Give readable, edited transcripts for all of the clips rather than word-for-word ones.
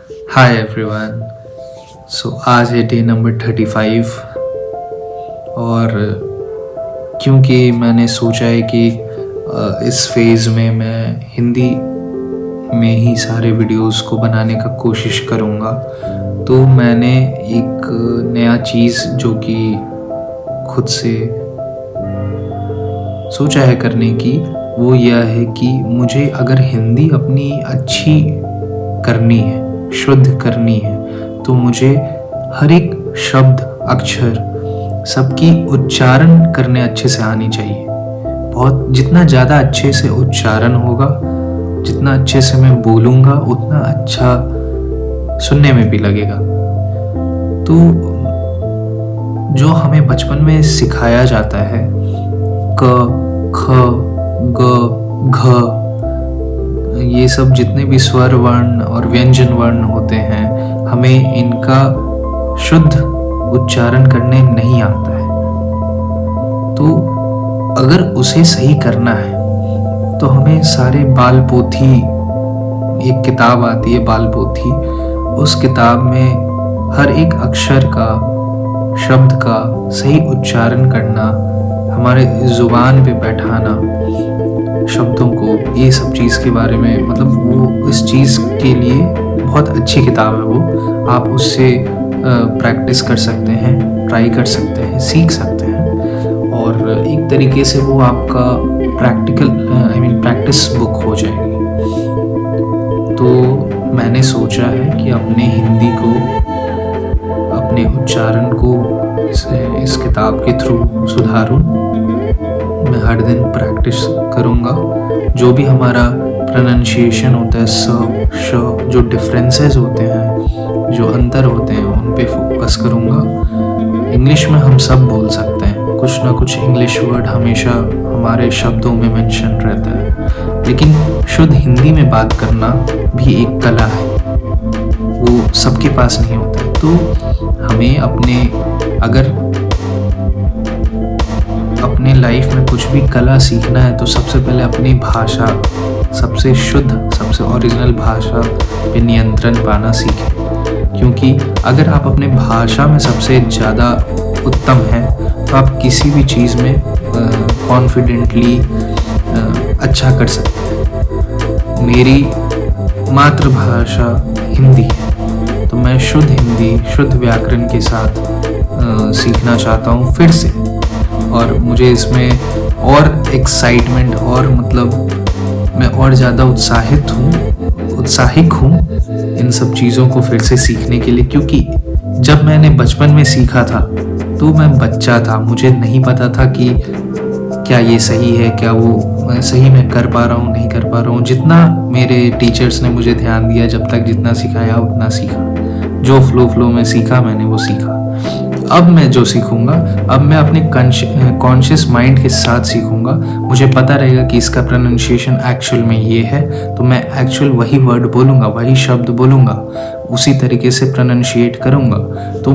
Hi everyone. आज है day number 35 और क्योंकि मैंने सोचा है कि इस फेज़ में मैं हिंदी में ही सारे वीडियोस को बनाने का कोशिश करूँगा, तो मैंने एक नया चीज़ जो कि खुद से सोचा है करने की, वो यह है कि मुझे अगर हिंदी अपनी अच्छी करनी है, शुद्ध करनी है, तो मुझे हर एक शब्द अक्षर सबकी उच्चारण करने अच्छे से आनी चाहिए। जितना ज़्यादा अच्छे से उच्चारण होगा, जितना अच्छे से मैं बोलूँगा, उतना अच्छा सुनने में भी लगेगा। तो जो हमें बचपन में सिखाया जाता है क ख ग घ, ये सब जितने भी स्वर वर्ण और व्यंजन वर्ण होते हैं, हमें इनका शुद्ध उच्चारण करने नहीं आता है। तो अगर उसे सही करना है तो हमें सारे बाल पोथी, एक किताब आती है बाल पोथी, उस किताब में हर एक अक्षर का, शब्द का सही उच्चारण करना, हमारे जुबान पे बैठाना शब्दों को, ये सब चीज़ के बारे में, मतलब वो इस चीज़ के लिए बहुत अच्छी किताब है। वो आप उससे प्रैक्टिस कर सकते हैं, ट्राई कर सकते हैं, सीख सकते हैं, और एक तरीके से वो आपका प्रैक्टिस बुक हो जाएगी। तो मैंने सोचा है कि अपने हिंदी को, अपने उच्चारण को इस किताब के थ्रू सुधारूं। मैं हर दिन प्रैक्टिस करूँगा। जो भी हमारा प्रोनाउंसिएशन होता है, स, श, जो डिफरेंसेस होते हैं, जो अंतर होते हैं, उन पे फोकस करूँगा। इंग्लिश में हम सब बोल सकते हैं, कुछ ना कुछ इंग्लिश वर्ड हमेशा हमारे शब्दों में मेंशन रहता है, लेकिन शुद्ध हिंदी में बात करना भी एक कला है, वो सबके पास नहीं होता है। तो हमें अपने लाइफ में कुछ भी कला सीखना है तो सबसे पहले अपनी भाषा, सबसे शुद्ध, सबसे ओरिजिनल भाषा पे नियंत्रण पाना सीखें। क्योंकि अगर आप अपने भाषा में सबसे ज़्यादा उत्तम हैं तो आप किसी भी चीज़ में कॉन्फिडेंटली अच्छा कर सकते हैं। मेरी मातृभाषा हिंदी है, तो मैं शुद्ध हिंदी, शुद्ध व्याकरण के साथ सीखना चाहता हूँ फिर से, और मुझे इसमें और एक्साइटमेंट, और मतलब मैं और ज़्यादा उत्साहिक हूँ इन सब चीज़ों को फिर से सीखने के लिए। क्योंकि जब मैंने बचपन में सीखा था तो मैं बच्चा था, मुझे नहीं पता था कि क्या ये सही है, क्या वो सही मैं कर पा रहा हूँ, नहीं कर पा रहा हूँ। जितना मेरे टीचर्स ने मुझे ध्यान दिया, जब तक जितना सिखाया उतना सीखा, जो फ्लो में सीखा मैंने वो सीखा। अब मैं जो सीखूंगा, अब मैं अपने कॉन्शियस माइंड के साथ सीखूंगा। मुझे पता रहेगा कि इसका प्रोनाउंसिएशन एक्चुअल में ये है, तो मैं एक्चुअल वही वर्ड बोलूँगा, वही शब्द बोलूँगा, उसी तरीके से प्रोनाउंशिएट करूँगा। तो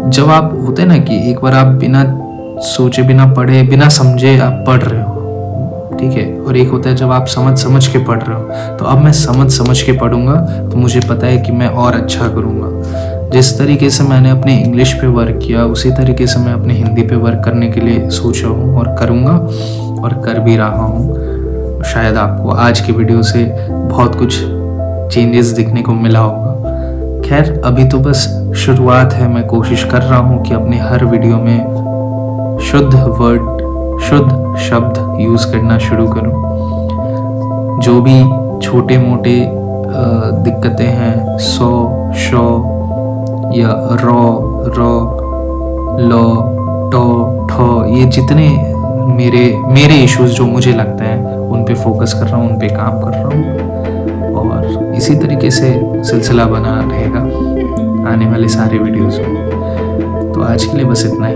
जब आप होते हैं ना कि एक बार आप बिना सोचे, बिना पढ़े, बिना समझे आप पढ़ रहे हो, ठीक है, और एक होता है जब आप समझ के पढ़ रहे हो। तो अब मैं समझ के पढ़ूंगा, तो मुझे पता है कि मैं और अच्छा करूँगा। जिस तरीके से मैंने अपने इंग्लिश पे वर्क किया, उसी तरीके से मैं अपने हिंदी पे वर्क करने के लिए सोचा हूँ और करूँगा, और कर भी रहा हूँ। शायद आपको आज की वीडियो से बहुत कुछ चेंजेस दिखने को मिला होगा। खैर, अभी तो बस शुरुआत है। मैं कोशिश कर रहा हूँ कि अपने हर वीडियो में शुद्ध वर्ड, शुद्ध शब्द यूज़ करना शुरू करूँ। जो भी छोटे मोटे दिक्कतें हैं, सो, शो या रो, लो, टो, ठो, ये जितने मेरे इश्यूज जो मुझे लगते हैं, उन पे फोकस कर रहा हूँ, उन पे काम कर रहा हूँ, और इसी तरीके से सिलसिला बना रहेगा आने वाले सारे वीडियोस में। तो आज के लिए बस इतना ही।